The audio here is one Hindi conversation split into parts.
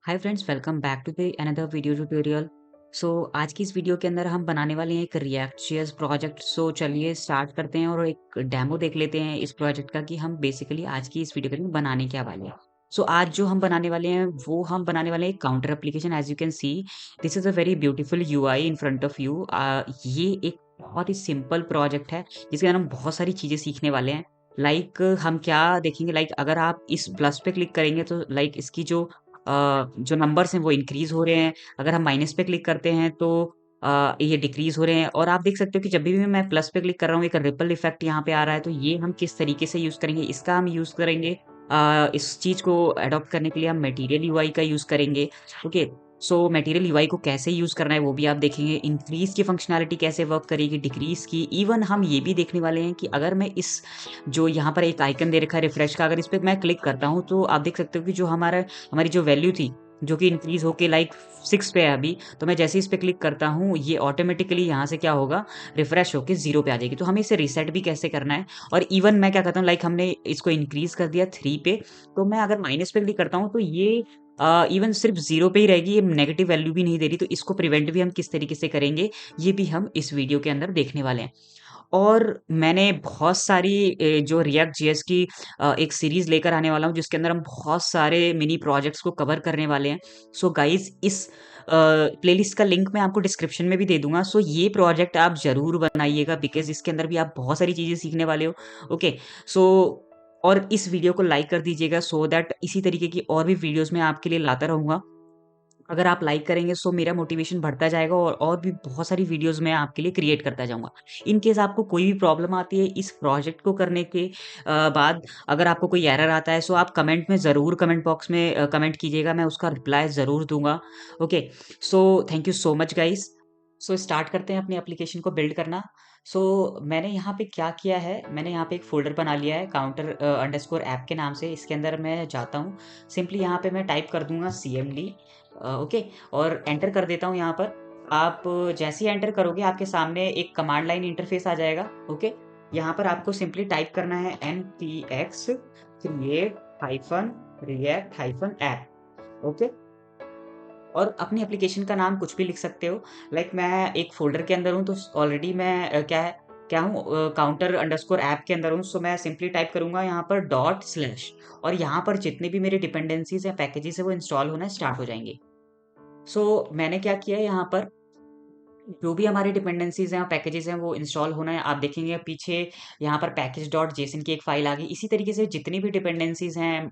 Hi friends, welcome back to the another video tutorial. आज की इस वीडियो के अंदर हम बनाने वाले हैं एक रिएक्ट.जेएस प्रोजेक्ट। चलिए स्टार्ट करते हैं और एक डेमो देख लेते हैं इस प्रोजेक्ट का कि हम बेसिकली आज की इस वीडियो के अंदर बनाने क्या वाले हैं। आज जो हम बनाने वाले हैं वो हम बनाने वाले हैं एक counter application. As you can see, this is a very beautiful UI in front of you. ये एक बहुत ही सिंपल प्रोजेक्ट है जिसके अंदर हम बहुत सारी चीजें सीखने वाले हैं। हम क्या देखेंगे, अगर आप इस प्लस पे क्लिक करेंगे तो इसकी जो नंबर्स हैं वो इंक्रीज हो रहे हैं। अगर हम माइनस पे क्लिक करते हैं तो ये डिक्रीज हो रहे हैं। और आप देख सकते हो कि जब भी मैं प्लस पे क्लिक कर रहा हूँ एक रिपल इफेक्ट यहाँ पे आ रहा है। तो ये हम किस तरीके से यूज करेंगे, इसका हम यूज करेंगे इस चीज को अडॉप्ट करने के लिए हम मटेरियल यूआई का यूज करेंगे। ओके, मटेरियल यूआई को कैसे यूज करना है वो भी आप देखेंगे। इंक्रीज की फंक्शनैलिटी कैसे वर्क करेगी, डिक्रीज की। इवन हम ये भी देखने वाले हैं कि अगर मैं इस जो यहाँ पर एक आइकन दे रखा है रिफ्रेश का, अगर इस पे मैं क्लिक करता हूँ तो आप देख सकते हो कि जो हमारी जो वैल्यू थी जो कि इंक्रीज होके 6 पे है अभी, तो मैं जैसे ही इस पे क्लिक करता हूँ ये ऑटोमेटिकली यहाँ से क्या होगा, रिफ्रेश होके 0 पे आ जाएगी। तो हमें इसे रीसेट भी कैसे करना है। और इवन मैं क्या करता हूँ, हमने इसको इंक्रीज कर दिया 3 पे, तो मैं अगर माइनस पे क्लिक करता हूँ तो ये इवन सिर्फ 0 पे ही रहेगी, ये नेगेटिव वैल्यू भी नहीं दे रही। तो इसको प्रिवेंट भी हम किस तरीके से करेंगे ये भी हम इस वीडियो के अंदर देखने वाले हैं। और मैंने बहुत सारी जो रिएक्ट जेएस की एक सीरीज लेकर आने वाला हूँ जिसके अंदर हम बहुत सारे मिनी प्रोजेक्ट्स को कवर करने वाले हैं। गाइस, इस प्लेलिस्ट का लिंक मैं आपको डिस्क्रिप्शन में भी दे दूंगा। ये प्रोजेक्ट आप जरूर बनाइएगा बिकॉज इसके अंदर भी आप बहुत सारी चीजें सीखने वाले हो। ओके, सो और इस वीडियो को लाइक कर दीजिएगा सो दैट इसी तरीके की और भी वीडियोस मैं आपके लिए लाता रहूंगा। अगर आप लाइक करेंगे सो मेरा मोटिवेशन बढ़ता जाएगा और भी बहुत सारी वीडियोस मैं आपके लिए क्रिएट करता जाऊंगा। इन केस आपको कोई भी प्रॉब्लम आती है इस प्रोजेक्ट को करने के बाद, अगर आपको कोई एरर आता है सो आप कमेंट में ज़रूर कमेंट बॉक्स में कमेंट कीजिएगा, मैं उसका रिप्लाई ज़रूर दूंगा। Okay, thank you so much guys. Start करते हैं अपनी एप्लीकेशन को बिल्ड करना। मैंने यहाँ पे क्या किया है, मैंने यहाँ पे एक फ़ोल्डर बना लिया है काउंटर अंडरस्कोर ऐप के नाम से। इसके अंदर मैं जाता हूँ, सिंपली यहाँ पे मैं टाइप कर दूँगा CMD। ओके, और एंटर कर देता हूँ यहाँ पर। आप जैसे ही एंटर करोगे आपके सामने एक कमांड लाइन इंटरफ़ेस आ जाएगा। ओके, यहाँ पर आपको सिंपली टाइप करना है npx create hyphen react hyphen app। Okay, और अपनी एप्लीकेशन का नाम कुछ भी लिख सकते हो। मैं एक फ़ोल्डर के अंदर हूँ तो ऑलरेडी मैं क्या हूँ, काउंटर अंडरस्कोर ऐप के अंदर हूँ। मैं सिंपली टाइप करूँगा यहाँ पर डॉट स्लैश, और यहाँ पर जितने भी मेरे डिपेंडेंसीज़ या पैकेजेज़ हैं वो इंस्टॉल होना स्टार्ट हो जाएँगे। मैंने क्या किया है यहाँ पर, जो भी हमारे डिपेंडेंसीज़ हैं और पैकेजेज़ हैं वो इंस्टॉल होना है। आप देखेंगे पीछे यहाँ पर पैकेज डॉट जेसन की एक फ़ाइल आ गई। इसी तरीके से जितनी भी डिपेंडेंसीज़ हैं,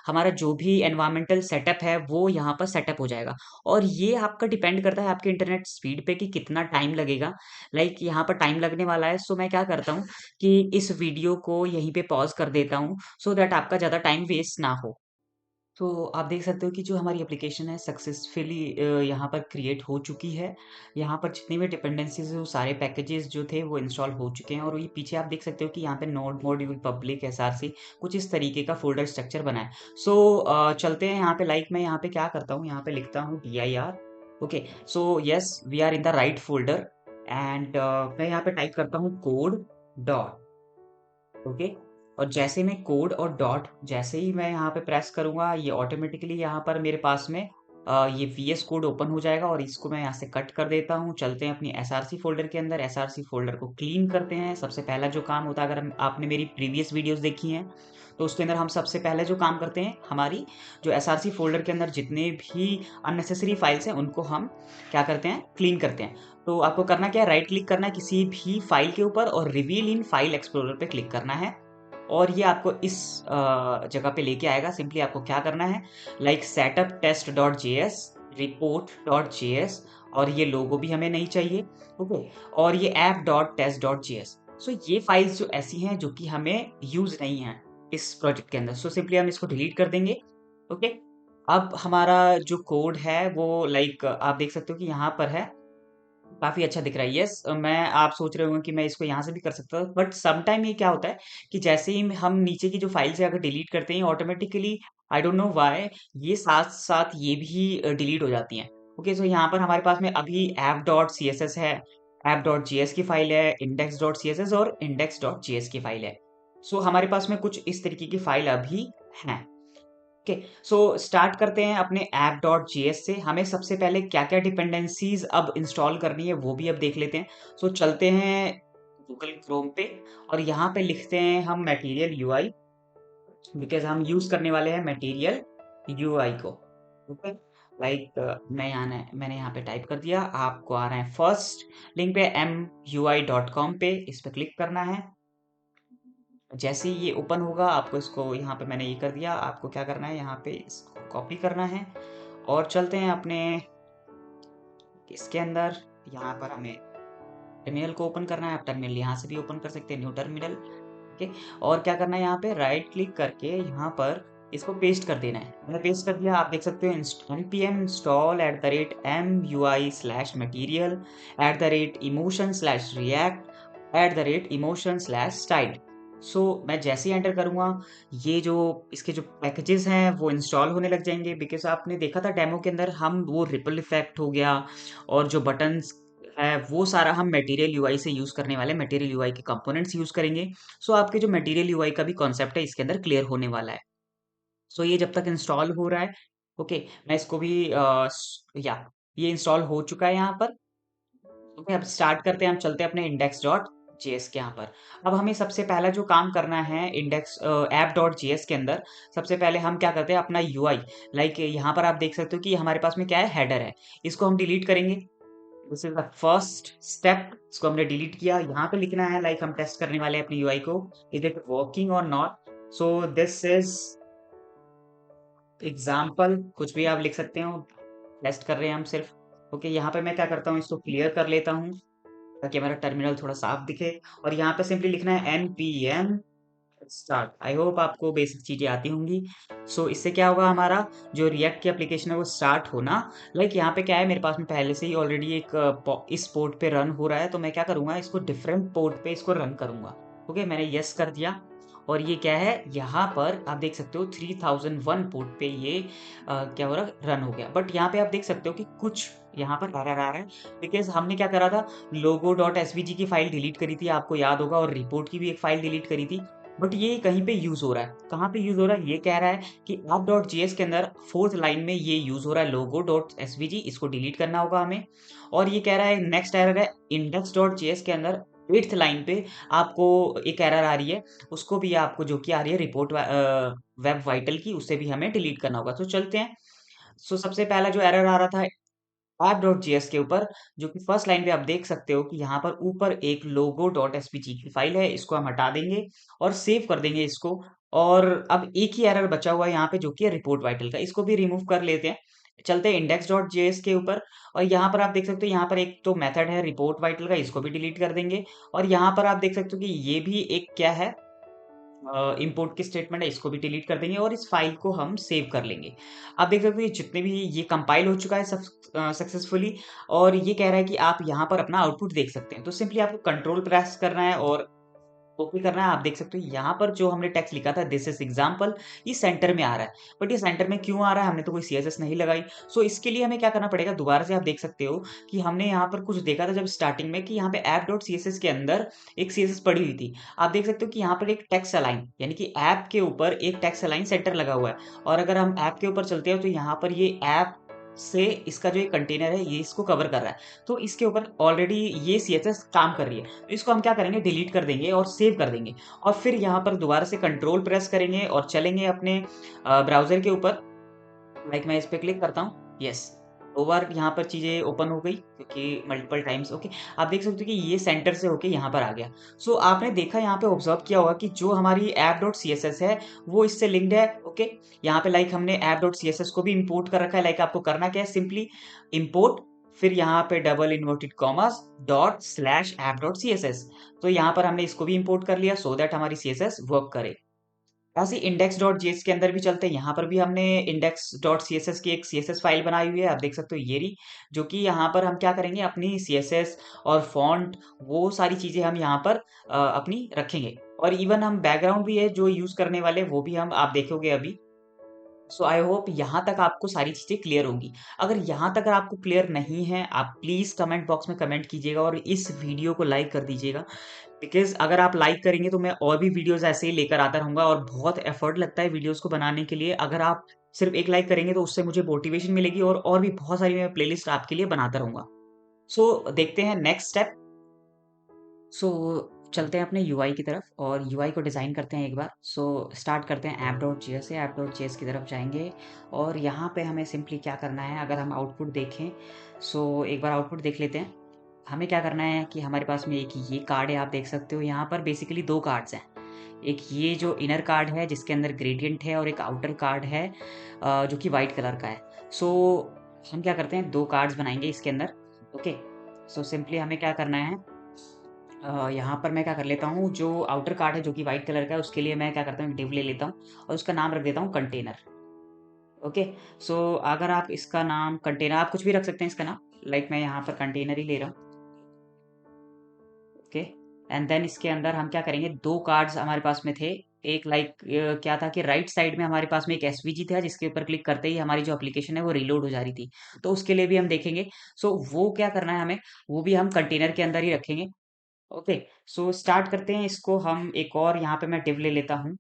हमारा जो भी एनवायरमेंटल सेटअप है वो यहाँ पर सेटअप हो जाएगा। और ये आपका डिपेंड करता है आपके इंटरनेट स्पीड पे कि कितना टाइम लगेगा। यहाँ पर टाइम लगने वाला है, मैं क्या करता हूँ कि इस वीडियो को यहीं पे पॉज़ कर देता हूँ सो दैट आपका ज़्यादा टाइम वेस्ट ना हो। आप देख सकते हो कि जो हमारी एप्लीकेशन है सक्सेसफुली यहाँ पर क्रिएट हो चुकी है। यहाँ पर जितनी भी डिपेंडेंसीज़ हैं वो सारे पैकेजेस जो थे वो इंस्टॉल हो चुके हैं। और ये पीछे आप देख सकते हो कि यहाँ पे नोड मॉड्यूल पब्लिक एसआरसी कुछ इस तरीके का फ़ोल्डर स्ट्रक्चर बना है। चलते हैं यहाँ पे। मैं यहाँ पे क्या करता हूँ, यहाँ पे लिखता हूँ dir। Okay, yes we are in the right folder. And मैं यहाँ पे टाइप करता हूँ कोड डॉट। ओके, और जैसे मैं कोड और डॉट जैसे ही मैं यहाँ पे प्रेस करूँगा ये ऑटोमेटिकली यहाँ पर मेरे पास में ये वीएस कोड ओपन हो जाएगा और इसको मैं यहाँ से कट कर देता हूँ। चलते हैं अपनी एसआरसी फ़ोल्डर के अंदर, एसआरसी फ़ोल्डर को क्लीन करते हैं। सबसे पहला जो काम होता है, अगर आपने मेरी प्रीवियस वीडियोस देखी हैं तो उसके अंदर हम सबसे पहले जो काम करते हैं, हमारी जो एसआरसी फ़ोल्डर के अंदर जितने भी अननेसेसरी फाइल्स हैं उनको हम क्या करते हैं, क्लीन करते हैं। तो आपको करना क्या है, राइट क्लिक करना है किसी भी फाइल के ऊपर और रिवील इन फाइल एक्सप्लोरर पे क्लिक करना है। और ये आपको इस जगह पे लेके आएगा। सिंपली आपको क्या करना है, setup test dot JS, report dot JS, और ये लोगो भी हमें नहीं चाहिए। ओके, और ये app dot test dot JS. ये फाइल्स जो ऐसी हैं जो कि हमें यूज नहीं है इस प्रोजेक्ट के अंदर, सिंपली हम इसको डिलीट कर देंगे। ओके, अब हमारा जो कोड है वो आप देख सकते हो कि यहाँ पर है, काफ़ी अच्छा दिख रहा है। यस, मैं आप सोच रहे होंगे कि मैं इसको यहाँ से भी कर सकता हूँ, बट सम टाइम ये क्या होता है कि जैसे ही हम नीचे की जो फाइल्स है अगर डिलीट करते हैं automatically, I don't know why, ये साथ-साथ ये भी डिलीट हो जाती हैं। ओके, यहाँ पर हमारे पास में अभी app.css है, app.js की फाइल है, index.css और index.js की फाइल है। हमारे पास में कुछ इस तरीके की फाइल अभी हैं। ओके। सो स्टार्ट करते हैं अपने app.js से। हमें सबसे पहले क्या-क्या डिपेंडेंसीज अब इंस्टॉल करनी है वो भी अब देख लेते हैं। सो चलते हैं गूगल क्रोम पे और यहाँ पे लिखते हैं हम मटेरियल यूआई, बिकॉज़ हम यूज़ करने वाले हैं मटेरियल यूआई को। ओके, मैंने यहाँ पे टाइप कर दिया, आपको आ रहा है फर्स्ट लिंक पे mui.com पे, इस पे क्लिक करना है। जैसे ही ये ओपन होगा आपको इसको यहाँ पे मैंने ये कर दिया, आपको क्या करना है यहाँ पे इसको कॉपी करना है और चलते हैं अपने इसके अंदर। यहाँ पर हमें टर्मिनल को ओपन करना है। आप टर्मिनल यहाँ से भी ओपन कर सकते हैं, न्यू टर्मिनल। ओके, और क्या करना है यहाँ पे राइट क्लिक करके यहाँ पर इसको पेस्ट कर देना है। मैंने पेस्ट कर दिया, आप देख सकते हो npm install @mui/material @emotion/react @emotion/style। सो मैं जैसे ही एंटर करूंगा ये जो इसके जो पैकेजेस हैं वो इंस्टॉल होने लग जाएंगे, बिकॉज आपने देखा था डेमो के अंदर हम वो रिपल इफेक्ट हो गया और जो बटन्स है वो सारा हम मटेरियल यूआई से यूज करने वाले, मटेरियल यूआई के कंपोनेंट्स यूज करेंगे। सो आपके जो मटेरियल यूआई का भी कॉन्सेप्ट है इसके अंदर क्लियर होने वाला है। सो ये जब तक इंस्टॉल हो रहा है, ओके, मैं इसको भी या ये इंस्टॉल हो चुका है यहाँ पर। ओके, अब स्टार्ट करते हैं, हम चलते हैं अपने index.js के यहाँ पर। अब हमें सबसे पहला जो काम करना है इंडेक्स app.js के अंदर, सबसे पहले हम क्या करते हैं अपना यूआई, लाइक यहाँ पर आप देख सकते हो कि हमारे पास में क्या है, हेडर है। इसको हम डिलीट करेंगे। This is the first step. इसको हमने डिलीट किया। यहाँ पे लिखना है, लाइक हम टेस्ट करने वाले हैं अपनी यूआई को, इज इट वर्किंग और not. So this is example, कुछ भी आप लिख सकते हो, टेस्ट कर रहे हैं हम सिर्फ। ओके, यहाँ पे मैं क्या करता हूँ, इसको क्लियर कर लेता हूँ ताकि हमारा टर्मिनल थोड़ा साफ दिखे। और यहाँ पे सिंपली लिखना है npm स्टार्ट। आई होप आपको बेसिक चीजें आती होंगी। सो इससे क्या होगा, हमारा जो रिएक्ट की एप्लीकेशन है वो स्टार्ट होना। लाइक यहाँ पे क्या है, मेरे पास में पहले से ही ऑलरेडी एक इस पोर्ट पे रन हो रहा है, तो मैं क्या करूंगा, इसको डिफरेंट पोर्ट पे इसको रन करूंगा। ओके, मैंने यस कर दिया और ये क्या है, यहाँ पर आप देख सकते हो 3001 पोर्ट पे ये क्या हो रहा है, रन हो गया। बट यहाँ पे आप देख सकते हो कि कुछ यहाँ पर एरर आ रहा है, बिकॉज हमने क्या करा था, logo.svg की फाइल डिलीट करी थी, आपको याद होगा, और रिपोर्ट की भी एक फाइल डिलीट करी थी। बट ये कहीं पे यूज हो रहा है, कहाँ पे यूज हो रहा है, ये कह रहा है कि app.js के अंदर फोर्थ लाइन में ये यूज हो रहा है logo.svg, इसको डिलीट करना होगा हमें। और ये कह रहा है नेक्स्ट एरर है index.js के अंदर 8th लाइन पे आपको एक एरर आ रही है, उसको भी आपको जो कि आ रही है रिपोर्ट वेब वाइटल की, उसे भी हमें डिलीट करना होगा। तो चलते हैं। सो सबसे पहला जो एरर आ रहा था app.js के ऊपर, जो कि फर्स्ट लाइन पे आप देख सकते हो कि यहाँ पर ऊपर एक logo.svg की फाइल है, इसको हम हटा देंगे और सेव कर देंगे इसको। और अब एक ही एरर बचा हुआ है यहाँ पे, जो कि है रिपोर्ट वाइटल का, इसको भी रिमूव कर लेते हैं। चलते हैं index.js के ऊपर और यहाँ पर आप देख सकते हो, यहाँ पर एक तो मेथड है रिपोर्ट वाइटल का, इसको भी डिलीट कर देंगे। और यहाँ पर आप देख सकते हो कि ये भी एक क्या है, इंपोर्ट की स्टेटमेंट है, इसको भी डिलीट कर देंगे और इस फाइल को हम सेव कर लेंगे। आप देख सकते हो ये जितने भी, ये कंपाइल हो चुका है सक्सेसफुली, और ये कह रहा है कि आप यहाँ पर अपना आउटपुट देख सकते हैं। तो सिंपली आपको कंट्रोल प्रेस करना है और कॉपी करना है। आप देख सकते हो यहाँ पर जो हमने टेक्स्ट लिखा था दिस इज एग्जाम्पल, ये सेंटर में आ रहा है। बट ये सेंटर में क्यों आ रहा है, हमने तो कोई सीएसएस नहीं लगाई। सो इसके लिए हमें क्या करना पड़ेगा, दोबारा से आप देख सकते हो कि हमने यहाँ पर कुछ देखा था जब स्टार्टिंग में, कि यहाँ पे app.css के अंदर एक सीएसएस पड़ी हुई थी। आप देख सकते हो कि यहाँ पर एक टेक्स्ट अलाइन, यानी कि ऐप के ऊपर एक टेक्स्ट अलाइन सेंटर लगा हुआ है। और अगर हम ऐप के ऊपर चलते हैं तो यहाँ पर ये ऐप से इसका जो एक कंटेनर है ये इसको कवर कर रहा है, तो इसके ऊपर ऑलरेडी ये सीएसएस काम कर रही है। तो इसको हम क्या करेंगे, डिलीट कर देंगे और सेव कर देंगे। और फिर यहाँ पर दोबारा से कंट्रोल प्रेस करेंगे और चलेंगे अपने ब्राउजर के ऊपर। लाइक मैं इस पे क्लिक करता हूँ, यस, 2 बार यहाँ पर चीजें ओपन हो गई क्योंकि मल्टीपल टाइम्स। ओके, आप देख सकते हो कि ये सेंटर से होके यहाँ पर आ गया। सो आपने देखा, यहाँ पे ऑब्जर्व किया होगा कि जो हमारी app.css है वो इससे लिंक्ड है। ओके, यहाँ पे लाइक हमने app.css को भी इंपोर्ट कर रखा है। लाइक आपको करना क्या है, सिंपली इंपोर्ट, फिर यहाँ पे डबल इन्वर्टेड कॉमास ./app.css। तो यहाँ पर हमने इसको भी इंपोर्ट कर लिया सो दैट हमारी सीएसएस वर्क करे। ऐसे index.js के अंदर भी चलते हैं। यहाँ पर भी हमने index.css की एक सीएसएस फाइल बनाई हुई है, आप देख सकते हो ये रही, जो कि यहाँ पर हम क्या करेंगे, अपनी सीएसएस और फॉन्ट वो सारी चीजें हम यहाँ पर अपनी रखेंगे। और इवन हम बैकग्राउंड भी है जो यूज करने वाले, वो भी हम आप देखोगे अभी। सो आई होप यहाँ तक आपको सारी चीजें क्लियर होंगी। अगर यहाँ तक आपको क्लियर नहीं है, आप प्लीज कमेंट बॉक्स में कमेंट कीजिएगा और इस वीडियो को लाइक कर दीजिएगा, बिकॉज़ अगर आप लाइक करेंगे तो मैं और भी वीडियोज़ ऐसे ही लेकर आता रहूँगा और बहुत एफर्ट लगता है वीडियोज़ को बनाने के लिए। अगर आप सिर्फ़ एक लाइक करेंगे तो उससे मुझे मोटिवेशन मिलेगी और भी बहुत सारी मैं प्लेलिस्ट आपके लिए बनाता रहूँगा। सो देखते हैं नेक्स्ट स्टेप। सो चलते हैं अपने यूआई की तरफ और यूआई को डिज़ाइन करते हैं एक बार। सो स्टार्ट करते हैं app.js से, app.js की तरफ जाएँगे और यहाँ पे हमें सिंपली क्या करना है, अगर हम आउटपुट देखें, सो एक बार आउटपुट देख लेते हैं। हमें क्या करना है कि हमारे पास में एक ये कार्ड है, आप देख सकते हो यहाँ पर बेसिकली 2 कार्ड्स हैं। एक ये जो इनर कार्ड है जिसके अंदर ग्रेडिएंट है और एक आउटर कार्ड है जो कि व्हाइट कलर का है। सो हम क्या करते हैं 2 कार्ड्स बनाएँगे इसके अंदर, ओके। सो सिंपली हमें क्या करना है, यहाँ पर मैं क्या कर लेता हूँ, जो आउटर कार्ड है जो कि व्हाइट कलर का है उसके लिए मैं क्या करता हूँ, डिव ले लेता हूँ और उसका नाम रख देता हूँ कंटेनर, ओके। सो अगर आप इसका नाम कंटेनर, आप कुछ भी रख सकते हैं इसका नाम, लाइक मैं यहाँ पर कंटेनर ही ले रहा हूँ, ओके। एंड देन इसके अंदर हम क्या करेंगे, 2 कार्ड्स हमारे पास में थे। एक क्या था कि राइट साइड में हमारे पास में एक एसवीजी था जिसके ऊपर क्लिक करते ही हमारी जो एप्लीकेशन है वो रीलोड हो जा रही थी। तो उसके लिए भी हम देखेंगे। सो वो क्या करना है हमें, वो भी हम कंटेनर के अंदर ही रखेंगे। ओके, सो स्टार्ट करते हैं इसको। हम एक और यहाँ पे मैं डिव ले लेता हूँ,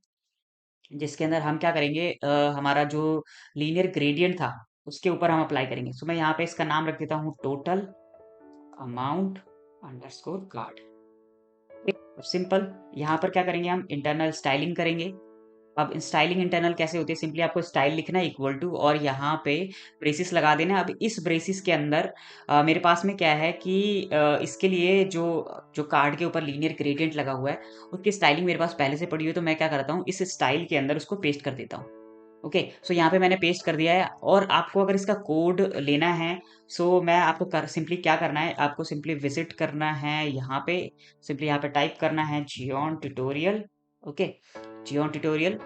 जिसके अंदर हम क्या करेंगे, हमारा जो लीनियर ग्रेडियंट था, उसके ऊपर हम अप्लाई करेंगे। सो मैं यहाँ पे इसका नाम रख देता हूँ total amount underscore card. Simple. यहाँ पर क्या करेंगे, हम इंटरनल स्टाइलिंग करेंगे। अब स्टाइलिंग इंटरनल कैसे होती है, सिंपली आपको स्टाइल लिखना है इक्वल टू और यहाँ पे ब्रेसिस लगा देना है। अब इस ब्रेसिस के अंदर मेरे पास में क्या है कि इसके लिए जो जो कार्ड के ऊपर लीनियर ग्रेडियंट लगा हुआ है, उसकी स्टाइलिंग मेरे पास पहले से पड़ी हुई है, तो मैं क्या करता हूँ, इस स्टाइल के अंदर उसको पेस्ट कर देता हूँ। ओके, सो यहाँ पे मैंने पेस्ट कर दिया है और आपको अगर इसका कोड लेना है, सो मैं आपको सिंपली क्या करना है, आपको सिंपली विजिट करना है यहाँ पे, सिंपली यहाँ पे टाइप करना है जियोन ट्यूटोरियल, ओके, जियोन ट्यूटोरियल।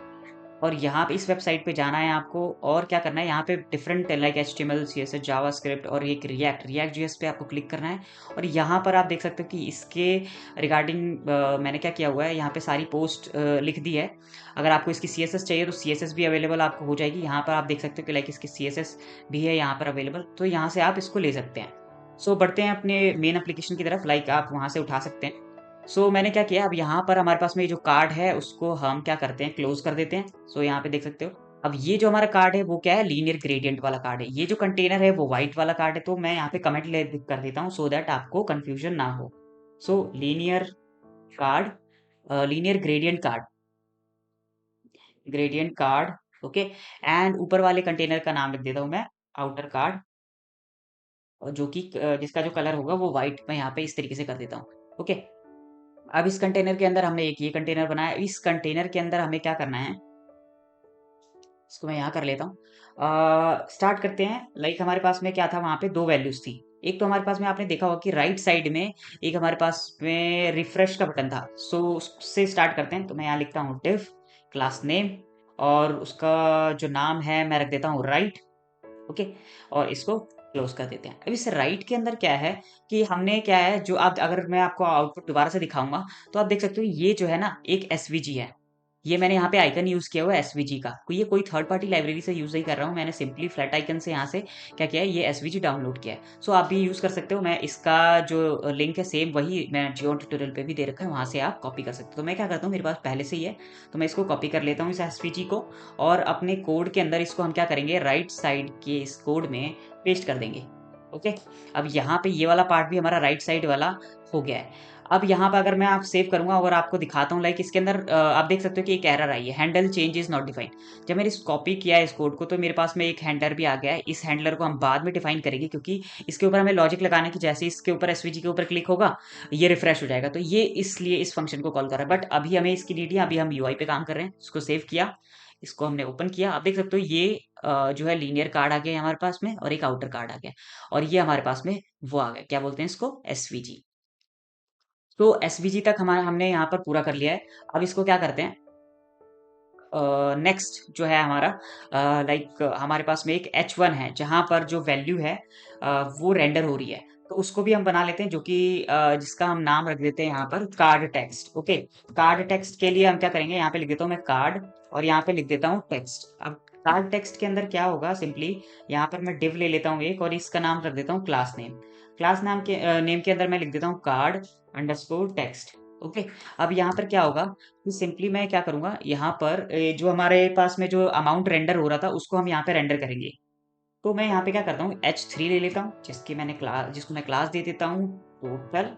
और यहाँ पे इस वेबसाइट पे जाना है आपको और क्या करना है, यहाँ पे different like HTML, CSS, JavaScript और एक रिएक्ट जेएस पे आपको क्लिक करना है। और यहाँ पर आप देख सकते हो कि इसके रिगार्डिंग मैंने क्या किया हुआ है, यहाँ पे सारी पोस्ट लिख दी है। अगर आपको इसकी सीएसएस चाहिए तो सीएसएस भी अवेलेबल आपको हो जाएगी। यहाँ पर आप देख सकते हो कि लाइक इसकी सीएसएस भी है यहाँ पर अवेलेबल, तो यहाँ से आप इसको ले सकते हैं। सो बढ़ते हैं अपने मेन एप्लीकेशन की तरफ, लाइक आप वहाँ से उठा सकते हैं। सो मैंने क्या किया, अब यहाँ पर हमारे पास में ये जो कार्ड है उसको हम क्या करते हैं, क्लोज कर देते हैं। सो यहाँ पे देख सकते हो, अब ये जो हमारा कार्ड है वो क्या है, लीनियर ग्रेडियंट वाला कार्ड है। ये जो कंटेनर है वो व्हाइट वाला कार्ड है। तो मैं यहाँ पे कमेंट ले कर देता हूँ सो दैट आपको कंफ्यूजन ना हो। सो linear card, linear gradient card, okay. And ऊपर वाले कंटेनर का नाम लिख देता हूँ मैं आउटर कार्ड, और जो कि जिसका जो कलर होगा वो व्हाइट मैं यहाँ पे इस तरीके से कर देता हूँ, ओके। अब इस कंटेनर के अंदर हमने एक ये कंटेनर बनाया। इस कंटेनर के अंदर हमें क्या करना है, इसको मैं यहाँ कर लेता हूँ। स्टार्ट करते हैं। लाइक हमारे पास में क्या था, वहाँ पे 2 वैल्यूज़ थी। एक तो हमारे पास में आपने देखा होगा कि राइट साइड में एक हमारे पास में रिफ्रेश का बटन था। सो उससे स्टार्ट करते हैं। तो मैं यहाँ लिखता हूँ डिव क्लास नेम और उसका जो नाम है मैं रख देता हूँ राइट, ओके। और इसको क्लोज कर देते हैं। अब इस राइट के अंदर क्या है कि हमने क्या है, जो आप अगर मैं आपको आउटपुट दोबारा से दिखाऊंगा तो आप देख सकते हो ये जो है ना एक एसवीजी है। ये मैंने यहाँ पे आइकन यूज किया हुआ है एसवीजी का, ये कोई थर्ड पार्टी लाइब्रेरी से यूज नहीं कर रहा हूँ। मैंने सिंपली फ्लैट आइकन से यहाँ से क्या किया है, ये एसवीजी डाउनलोड किया है। सो आप भी यूज कर सकते हो। मैं इसका जो लिंक है सेम वही मैं जियो ट्यूटोरियल पे भी दे रखा है, वहां से आप कॉपी कर सकते हो। तो मैं क्या करता हूँ, मेरे पास पहले से ही है तो मैं इसको कॉपी कर लेता हूँ इस एसवीजी को, और अपने कोड के अंदर इसको हम क्या करेंगे, राइट साइड के इस कोड में पेस्ट कर देंगे, ओके। अब यहाँ पे ये वाला पार्ट भी हमारा राइट साइड वाला हो गया है। अब यहाँ पे अगर मैं आप सेव करूँगा और आपको दिखाता हूँ, लाइक इसके अंदर आप देख सकते हो कि एक एरर आई है, handle change is not defined. जब मैंने कॉपी किया है इस कोड को तो मेरे पास में एक हैंडलर भी आ गया है। इस हैंडलर को हम बाद में डिफाइन करेंगे क्योंकि इसके ऊपर हमें लॉजिक लगाना है कि जैसे इसके ऊपर एसवीजी के ऊपर क्लिक होगा ये रिफ्रेश हो जाएगा। तो ये इसलिए इस फंक्शन को कॉल कर रहा है, बट अभी हमें इसकी नीड है। अभी हम यूआई पे काम कर रहे हैं। इसको सेव किया, इसको हमने ओपन किया। आप देख सकते हो ये जो है लीनियर कार्ड आ गया हमारे पास में और एक आउटर कार्ड आ गया, और ये हमारे पास में वो आ गया, क्या बोलते हैं इसको, एसवीजी। तो एसवीजी तक हमारा हमने यहाँ पर पूरा कर लिया है। अब इसको क्या करते हैं, नेक्स्ट जो है हमारा, लाइक हमारे पास में एक H1 है जहाँ पर जो वैल्यू है वो रेंडर हो रही है। तो उसको भी हम बना लेते हैं, जो कि जिसका हम नाम रख देते हैं यहाँ पर card text, okay. Card text के लिए हम क्या करेंगे, यहाँ पे लिख देता हूँ मैं कार्ड और यहाँ पे लिख देता हूँ टेक्स्ट। अब कार्ड टेक्स्ट के अंदर क्या होगा, सिंपली यहाँ पर मैं डिव ले लेता हूँ एक और इसका नाम रख देता हूँ क्लास नेम। क्लास नाम के नेम के अंदर मैं लिख देता हूँ कार्ड अंडरस्कोर टेक्स्ट, ओके। अब यहाँ पर क्या होगा कि सिंपली मैं क्या करूँगा, यहाँ पर जो हमारे पास में जो अमाउंट रेंडर हो रहा था उसको हम यहाँ पे रेंडर करेंगे। तो मैं यहाँ पे क्या करता हूँ, H3 ले लेता हूँ जिसको मैं क्लास दे देता हूँ total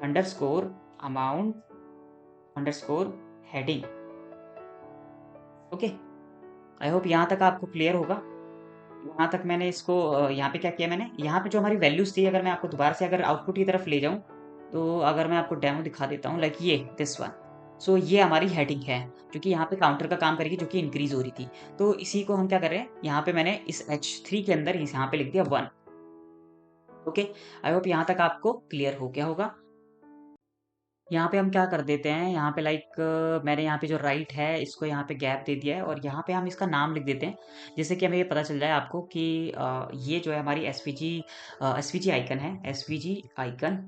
underscore amount underscore heading. Okay, I hope यहाँ तक आपको क्लियर होगा। यहाँ तक मैंने इसको यहाँ पे क्या किया, मैंने यहाँ पे जो हमारी वैल्यूज थी, अगर मैं आपको दोबारा से अगर आउटपुट की तरफ ले जाऊँ, तो अगर मैं आपको डेमो दिखा देता हूँ, लाइक ये दिस वन। सो ये हमारी हेडिंग है जो कि यहाँ पे काउंटर का काम करेगी, जो कि इंक्रीज हो रही थी। तो इसी को हम क्या कर रहे हैं, यहाँ पे मैंने इस H3 के अंदर यहाँ पे लिख दिया 1। ओके, आई होप यहाँ तक आपको क्लियर हो गया होगा। यहाँ पे हम क्या कर देते हैं, यहाँ पे मैंने यहाँ पे जो राइट है इसको यहाँ पे गैप दे दिया है और यहाँ पे हम इसका नाम लिख देते हैं, जिससे कि हमें ये पता चल जाए आपको कि ये जो है हमारी एसवीजी आइकन है, एसवीजी आइकन।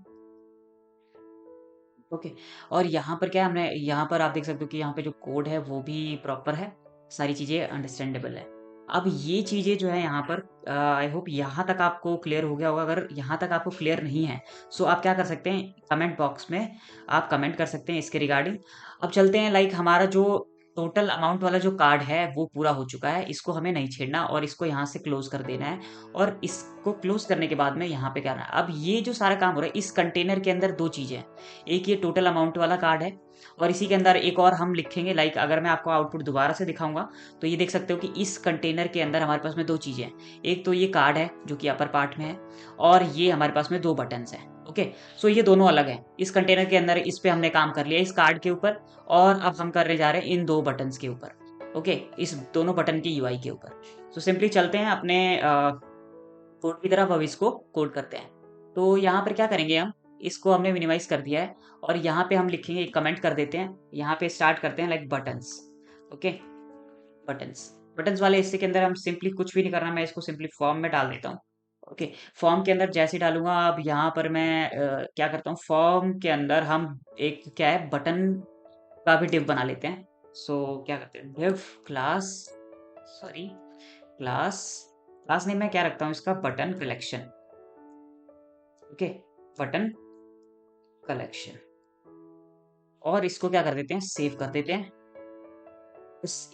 ओके, और यहाँ पर क्या है, हमने यहाँ पर आप देख सकते हो कि यहाँ पे जो कोड है वो भी प्रॉपर है, सारी चीज़ें अंडरस्टैंडेबल है। अब ये चीज़ें जो है यहाँ पर आई होप यहाँ तक आपको क्लियर हो गया होगा। अगर यहाँ तक आपको क्लियर नहीं है, सो आप क्या कर सकते हैं, कमेंट बॉक्स में आप कमेंट कर सकते हैं इसके रिगार्डिंग। अब चलते हैं, हमारा जो टोटल अमाउंट वाला जो कार्ड है वो पूरा हो चुका है, इसको हमें नहीं छेड़ना और इसको यहाँ से क्लोज कर देना है। और इसको क्लोज करने के बाद में यहाँ पे करना है, अब ये जो सारा काम हो रहा है इस कंटेनर के अंदर दो चीज़ें हैं। एक ये टोटल अमाउंट वाला कार्ड है और इसी के अंदर एक और हम लिखेंगे, अगर मैं आपको आउटपुट दोबारा से दिखाऊंगा तो ये देख सकते हो कि इस कंटेनर के अंदर हमारे पास में दो चीज़ें हैं। एक तो ये कार्ड है जो कि अपर पार्ट में है और ये हमारे पास में दो बटन्स हैं। ओके, सो ये दोनों अलग हैं। इस कंटेनर के अंदर इस पे हमने काम कर लिया इस कार्ड के ऊपर, और अब हम करने जा रहे हैं इन दो बटन्स के ऊपर। ओके, इस दोनों बटन की यूआई के ऊपर। सो सिंपली चलते हैं अपने कोड की तरफ, अब इसको कोड करते हैं। तो यहाँ पर क्या करेंगे, हम इसको हमने मिनिमाइज कर दिया है और यहाँ पे हम लिखेंगे, कमेंट कर देते हैं, यहाँ पे स्टार्ट करते हैं बटन्स। ओके, बटन्स बटन्स वाले हिस्से के अंदर हम सिंपली कुछ भी नहीं करना, मैं इसको सिंपली फॉर्म में डाल देता हूँ। ओके, फॉर्म के अंदर जैसे डालूंगा, अब यहाँ पर मैं क्या करता हूँ, फॉर्म के अंदर हम एक क्या है, बटन का भी डिव बना लेते हैं। सो क्या करते हैं, div class, sorry class class name मैं क्या रखता हूँ इसका, button collection. Okay, button collection, और इसको क्या कर देते हैं, सेव कर देते हैं।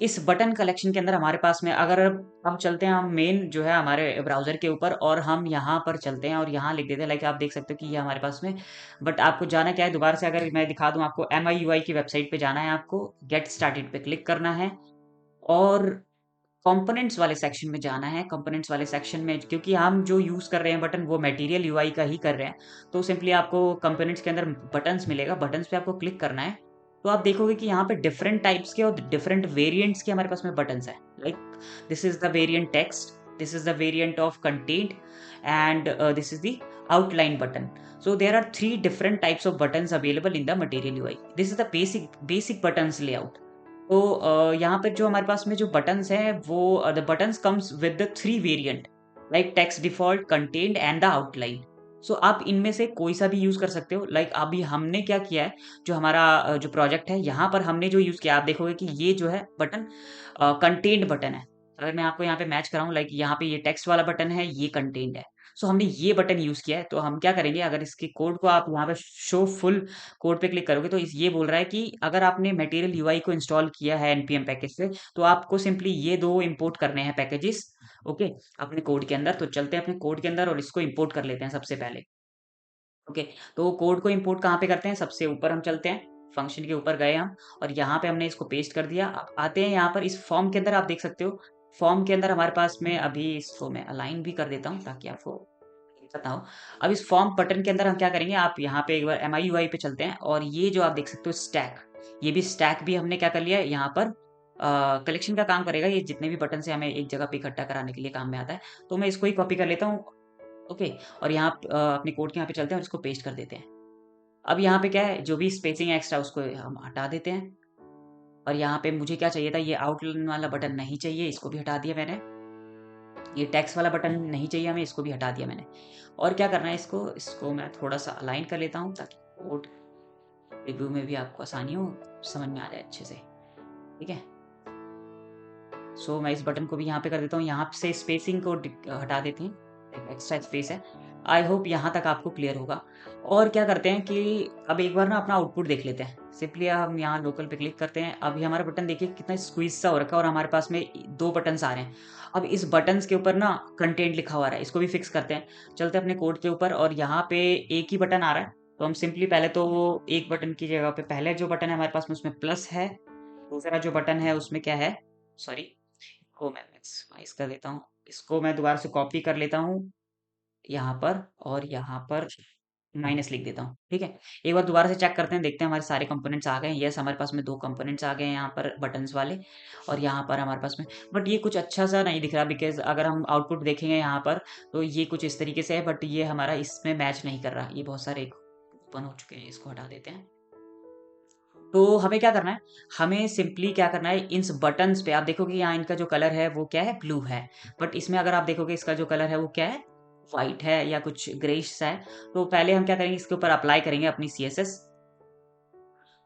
इस बटन कलेक्शन के अंदर हमारे पास में, अगर हम चलते हैं, हम मेन जो है हमारे ब्राउज़र के ऊपर और हम यहाँ पर चलते हैं और यहाँ लिख देते हैं, आप देख सकते हो कि ये हमारे पास में। बट आपको जाना क्या है, दोबारा से अगर मैं दिखा दूँ आपको, MIUI की वेबसाइट पे जाना है, आपको गेट स्टार्टेड पे क्लिक करना है और कंपोनेंट्स वाले सेक्शन में जाना है। कंपोनेंट्स वाले सेक्शन में, क्योंकि हम जो यूज़ कर रहे हैं बटन वो मटेरियल यूआई का ही कर रहे हैं, तो सिंपली आपको कंपोनेंट्स के अंदर बटन्स मिलेगा, बटन्स पे आपको क्लिक करना है। तो आप देखोगे कि यहाँ पे डिफरेंट टाइप्स के और डिफरेंट वेरिएंट्स के हमारे पास में बटन्स हैं। This is the variant text, this is the variant of content, and this is the outline button. So there are three different types of buttons available in the material UI. This is the basic buttons layout. तो यहाँ पर जो हमारे पास में जो बटन्स हैं वो the buttons comes with the three variant, like text default, content and the outline. So आप इनमें से कोई सा भी यूज कर सकते हो। अभी हमने क्या किया है, जो हमारा जो प्रोजेक्ट है यहाँ पर हमने जो यूज किया, आप देखोगे कि ये जो है बटन कंटेंट बटन है। अगर मैं आपको यहाँ पे मैच कराऊँ, यहाँ पे ये टेक्स्ट वाला बटन है, ये कंटेंट है। सो हमने ये बटन यूज किया है। तो हम क्या करेंगे, अगर इसके कोड को आप यहाँ पे शो फुल कोड पे क्लिक करोगे तो ये बोल रहा है कि अगर आपने मटेरियल यूआई को इंस्टॉल किया है एनपीएम पैकेज से, तो आपको सिंपली ये दो इंपोर्ट करने हैं पैकेजेस। ओके, अपने कोड के अंदर। तो चलते हैं अपने कोड के अंदर और इसको इंपोर्ट कर लेते हैं सबसे पहले। ओके, तो कोड को इंपोर्ट कहाँ पे करते हैं, सबसे ऊपर हम चलते हैं, फंक्शन के ऊपर गए हम और यहाँ पे हमने इसको पेस्ट कर दिया। अब आते हैं यहाँ पर इस फॉर्म के अंदर, आप देख सकते हो फॉर्म के अंदर हमारे पास में, अभी इसको मैं अलाइन भी कर देता हूँ ताकि आपको दिक्कत ना हो। अब इस फॉर्म बटन के अंदर हम क्या करेंगे, आप यहाँ पे एक बार MIUI पे चलते हैं और ये जो आप देख सकते हो स्टैक, ये स्टैक भी हमने क्या कर लिया है, यहाँ पर कलेक्शन का काम करेगा। ये जितने भी बटन से हमें एक जगह पे इकट्ठा कराने के लिए काम में आता है। तो मैं इसको ही कॉपी कर लेता हूँ। ओके, और यहाँ अपने कोड के यहाँ पे चलते हैं और इसको पेस्ट कर देते हैं। अब यहाँ पे क्या है, जो भी स्पेसिंग है एक्स्ट्रा उसको हम हटा देते हैं। और यहाँ पे मुझे क्या चाहिए था, ये आउटलाइन वाला बटन नहीं चाहिए, इसको भी हटा दिया मैंने। ये टेक्स्ट वाला बटन नहीं चाहिए हमें, इसको भी हटा दिया मैंने। और क्या करना है, इसको इसको मैं थोड़ा सा अलाइन कर लेता हूँ ताकि कोड रिव्यू में भी आपको आसानी हो, समझ में आ जाए अच्छे से। ठीक है, सो मैं इस बटन को भी यहाँ पे कर देता हूँ, यहाँ से स्पेसिंग को हटा देते हैं, एक्स्ट्रा स्पेस है। आई होप यहाँ तक आपको क्लियर होगा। और क्या करते हैं कि अब एक बार ना अपना आउटपुट देख लेते हैं। सिंपली हम यहाँ लोकल पे क्लिक करते हैं। अभी हमारा बटन देखिए कितना स्क्वीज सा हो रखा है और हमारे पास में 2 बटन्स आ रहे हैं। अब इस बटन्स के ऊपर ना कंटेंट लिखा हुआ है, इसको भी फिक्स करते हैं। चलते हैं अपने कोड के ऊपर और यहाँ पे एक ही बटन आ रहा है, तो हम सिंपली पहले तो वो एक बटन की जगह पे पहले जो बटन है हमारे पास में उसमें प्लस है, दूसरा जो बटन है उसमें क्या है, सॉरी, को मैं मैक्सिमाइज कर देता हूँ। इसको मैं दोबारा से कॉपी कर लेता हूँ यहाँ पर और यहाँ पर माइनस लिख देता हूँ, ठीक है। एक बार दोबारा से चेक करते हैं, देखते हैं हमारे सारे कंपोनेंट्स आ गए हैं। यस, हमारे पास में 2 कंपोनेंट्स आ गए हैं यहाँ पर बटन्स वाले और यहाँ पर हमारे पास में, बट ये कुछ अच्छा सा नहीं दिख रहा बिकॉज़ अगर हम आउटपुट देखेंगे यहाँ पर तो ये कुछ इस तरीके से है, बट ये हमारा इसमें मैच नहीं कर रहा। ये बहुत सारे ओपन हो चुके हैं, इसको हटा देते हैं। तो हमें क्या करना है, हमें सिंपली क्या करना है, इन बटन्स पे आप देखोगे यहाँ इनका जो कलर है वो क्या है, ब्लू है। बट इसमें अगर आप देखोगे इसका जो कलर है वो क्या है, व्हाइट है या कुछ ग्रेइश सा है। तो पहले हम क्या करेंगे, इसके ऊपर अप्लाई करेंगे अपनी सीएसएस।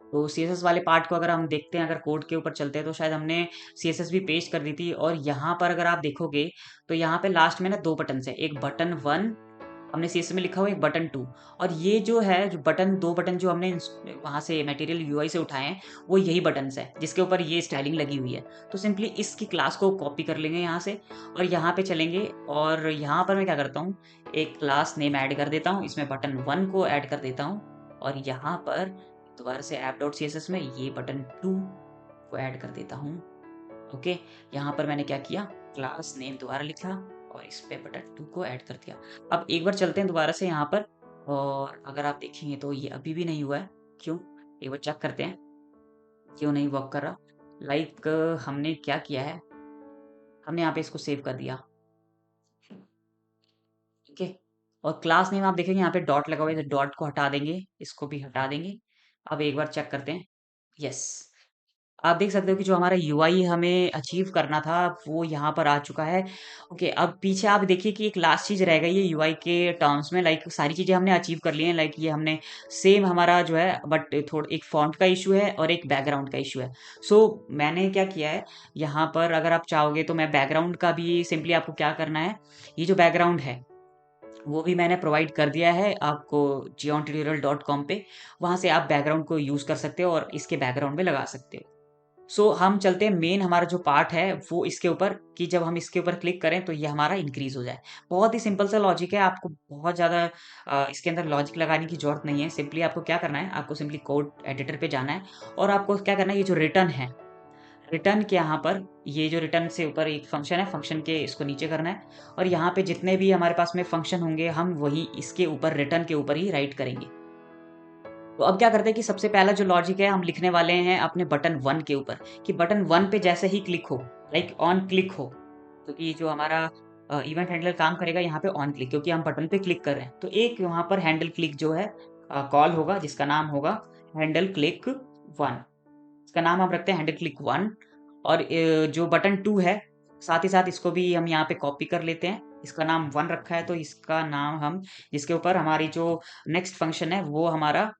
तो सीएसएस वाले पार्ट को अगर हम देखते हैं, अगर कोड के ऊपर चलते हैं तो शायद हमने सीएसएस भी पेस्ट कर दी थी। और यहाँ पर अगर आप देखोगे तो यहाँ पे लास्ट में ना 2 बटन है, एक बटन 1 हमने सीएसएस में लिखा हुआ, एक बटन 2। और ये जो है जो बटन 2 बटन जो हमने वहां से मटेरियल यूआई से उठाए हैं वो यही बटन है जिसके ऊपर ये स्टाइलिंग लगी हुई है। तो सिंपली इसकी क्लास को कॉपी कर लेंगे यहाँ से और यहाँ पे चलेंगे और यहाँ पर मैं क्या करता हूँ, एक क्लास नेम ऐड कर देता हूँ, इसमें बटन 1 को ऐड कर देता हूँ और यहाँ पर दोबारा से app.css में ये बटन 2 को ऐड कर देता हूँ। ओके, यहाँ पर मैंने क्या किया, क्लास नेम दोबारा लिखा और इस पे बटन 2 को ऐड कर दिया। अब एक बार चलते हैं दोबारा से यहाँ पर और अगर आप देखेंगे तो ये अभी भी नहीं हुआ है, क्यों, एक बार चेक करते हैं क्यों नहीं वर्क कर रहा। लाइक हमने क्या किया है, हमने यहाँ पे इसको सेव कर दिया, ठीक है। और क्लास नेम आप देखेंगे यहाँ पे डॉट लगा हुआ है, डॉट को हटा देंगे, इसको भी हटा देंगे। अब एक बार चेक करते हैं, यस, आप देख सकते हो कि जो हमारा यूआई हमें अचीव करना था वो यहाँ पर आ चुका है। ओके, अब पीछे आप देखिए कि एक लास्ट चीज़ रह गई है यूआई के टर्म्स में, लाइक सारी चीज़ें हमने अचीव कर ली हैं। लाइक ये हमने सेम हमारा जो है, बट थोड़ा एक फॉन्ट का इशू है और एक बैकग्राउंड का इशू है। सो मैंने क्या किया है, यहाँ पर अगर आप चाहोगे तो मैं बैकग्राउंड का भी सिंपली आपको क्या करना है, ये जो बैकग्राउंड है वो भी मैंने प्रोवाइड कर दिया है आपको geontutorial.com पे। वहाँ से आप बैकग्राउंड को यूज़ कर सकते हो और इसके बैकग्राउंड में लगा सकते हो। सो हम चलते हैं मेन हमारा जो पार्ट है वो इसके ऊपर, कि जब हम इसके ऊपर क्लिक करें तो ये हमारा इंक्रीज हो जाए। बहुत ही सिंपल सा लॉजिक है, आपको बहुत ज़्यादा इसके अंदर लॉजिक लगाने की ज़रूरत नहीं है। सिंपली आपको क्या करना है, आपको सिंपली कोड एडिटर पे जाना है और आपको क्या करना है, ये जो रिटर्न है, रिटर्न के यहाँ पर ये जो रिटर्न से ऊपर एक फंक्शन है, फंक्शन के इसको नीचे करना है और यहाँ पे जितने भी हमारे पास में फंक्शन होंगे हम वही इसके ऊपर रिटर्न के ऊपर ही राइट करेंगे। तो अब क्या करते हैं कि सबसे पहला जो लॉजिक है हम लिखने वाले हैं अपने बटन 1 के ऊपर, कि बटन 1 पे जैसे ही क्लिक हो, लाइक ऑन क्लिक हो, तो कि जो हमारा इवेंट हैंडलर काम करेगा यहाँ पे ऑन क्लिक, क्योंकि हम बटन पे क्लिक कर रहे हैं। तो एक यहाँ पर हैंडल क्लिक जो है कॉल होगा जिसका नाम होगा हैंडल क्लिक 1। इसका नाम हम रखते हैं हैंडल क्लिक 1। और जो बटन 2 है साथ ही साथ इसको भी हम यहाँ पे कॉपी कर लेते हैं। इसका नाम 1 रखा है तो इसका नाम हम, जिसके ऊपर हमारी जो नेक्स्ट फंक्शन है वो हमारा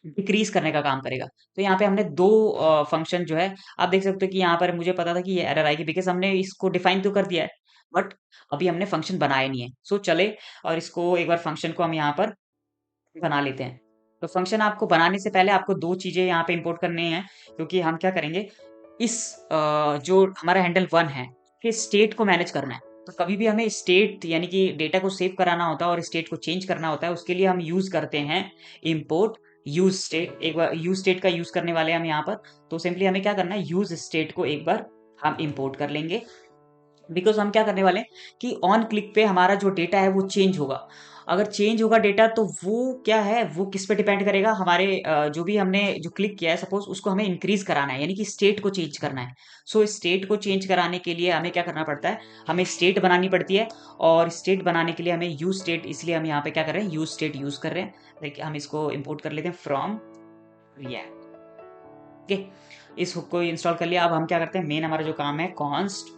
डिक्रीज़ करने का काम करेगा। तो यहाँ पे हमने 2 फंक्शन जो है, आप देख सकते हो कि यहाँ पर मुझे पता था कि ये एरर आएगी बिकॉज़ हमने इसको डिफाइन तो कर दिया है, बट अभी हमने फंक्शन बनाया नहीं है। सो चले और इसको एक बार फंक्शन को हम यहाँ पर बना लेते हैं। तो फंक्शन आपको बनाने से पहले आपको 2 चीज़ें यहाँ पे इम्पोर्ट करनी हैं, क्योंकि हम क्या करेंगे, इस जो हमारा हैंडल 1 है, के स्टेट को मैनेज करना है। तो कभी भी हमें स्टेट यानी कि डेटा को सेव कराना होता है और स्टेट को चेंज करना होता है, उसके लिए हम यूज़ करते हैं इम्पोर्ट यूज़ स्टेट। एक बार यूज़ स्टेट का यूज़ करने वाले हैं हम यहाँ पर। तो सिंपली हमें क्या करना है, यूज़ स्टेट को एक बार हम इम्पोर्ट कर लेंगे। बिकॉज़ हम क्या करने वाले हैं कि ऑन क्लिक पे हमारा जो डेटा है वो चेंज होगा। अगर चेंज होगा डेटा तो वो क्या है, वो किस पे डिपेंड करेगा, हमारे जो भी हमने जो क्लिक किया है सपोज़ उसको हमें इंक्रीज़ कराना है, यानी कि स्टेट को चेंज करना है। सो स्टेट को चेंज कराने के लिए हमें क्या करना पड़ता है, हमें स्टेट बनानी पड़ती है और स्टेट बनाने के लिए हमें यूज़ स्टेट, इसलिए हम यहाँ पे क्या कर रहे हैं, यूज़ स्टेट यूज़ कर रहे हैं। लाइक हम इसको इम्पोर्ट कर लेते हैं फ्रॉम रिएक्ट। ओके, इस हुक को इंस्टॉल कर लिया। अब हम क्या करते हैं, मेन हमारा जो काम है कॉन्स्ट,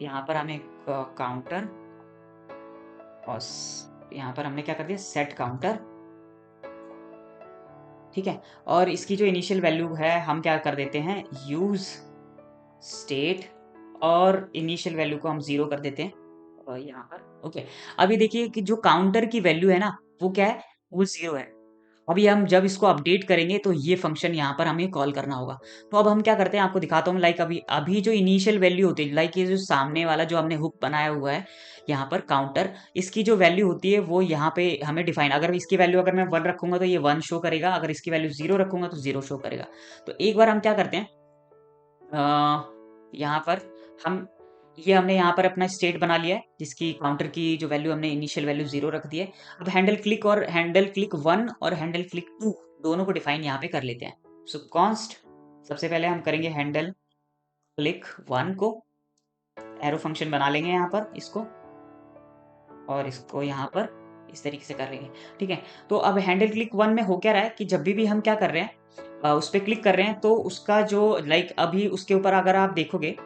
यहाँ पर हमें काउंटर और यहाँ पर हमने क्या कर दिया, सेट काउंटर, ठीक है। और इसकी जो इनिशियल वैल्यू है हम क्या कर देते हैं, यूज स्टेट, और इनिशियल वैल्यू को हम 0 कर देते हैं यहाँ पर ओके। अभी देखिए कि जो काउंटर की वैल्यू है ना, वो क्या है, वो 0 है। अभी हम जब इसको अपडेट करेंगे तो ये फंक्शन यहाँ पर हमें कॉल करना होगा। तो अब हम क्या करते हैं, आपको दिखाता हूँ। लाइक अभी अभी जो इनिशियल वैल्यू होती है, लाइक ये जो सामने वाला जो हमने हुक बनाया हुआ है यहाँ पर काउंटर, इसकी जो वैल्यू होती है वो यहाँ पे हमें डिफाइन, अगर इसकी वैल्यू अगर मैं 1 रखूंगा तो ये 1 शो करेगा, अगर इसकी वैल्यू 0 रखूंगा तो 0 शो करेगा। तो एक बार हम क्या करते हैं, यहाँ पर हम ये हमने यहाँ पर अपना स्टेट बना लिया है जिसकी काउंटर की जो वैल्यू हमने इनिशियल वैल्यू 0 रख दी है। अब हैंडल क्लिक 1 और हैंडल क्लिक 2 दोनों को डिफाइन यहाँ पे कर लेते हैं। सो कॉन्स्ट सबसे पहले हम करेंगे हैंडल क्लिक 1 को, एरो फंक्शन बना लेंगे यहाँ पर इसको, और इसको यहाँ पर इस तरीके से कर लेंगे। ठीक है, तो अब हैंडल क्लिक 1 में हो क्या रहा है कि जब भी हम क्या कर रहे हैं, उस पर क्लिक कर रहे हैं तो उसका जो लाइक अभी उसके ऊपर अगर आप देखोगे,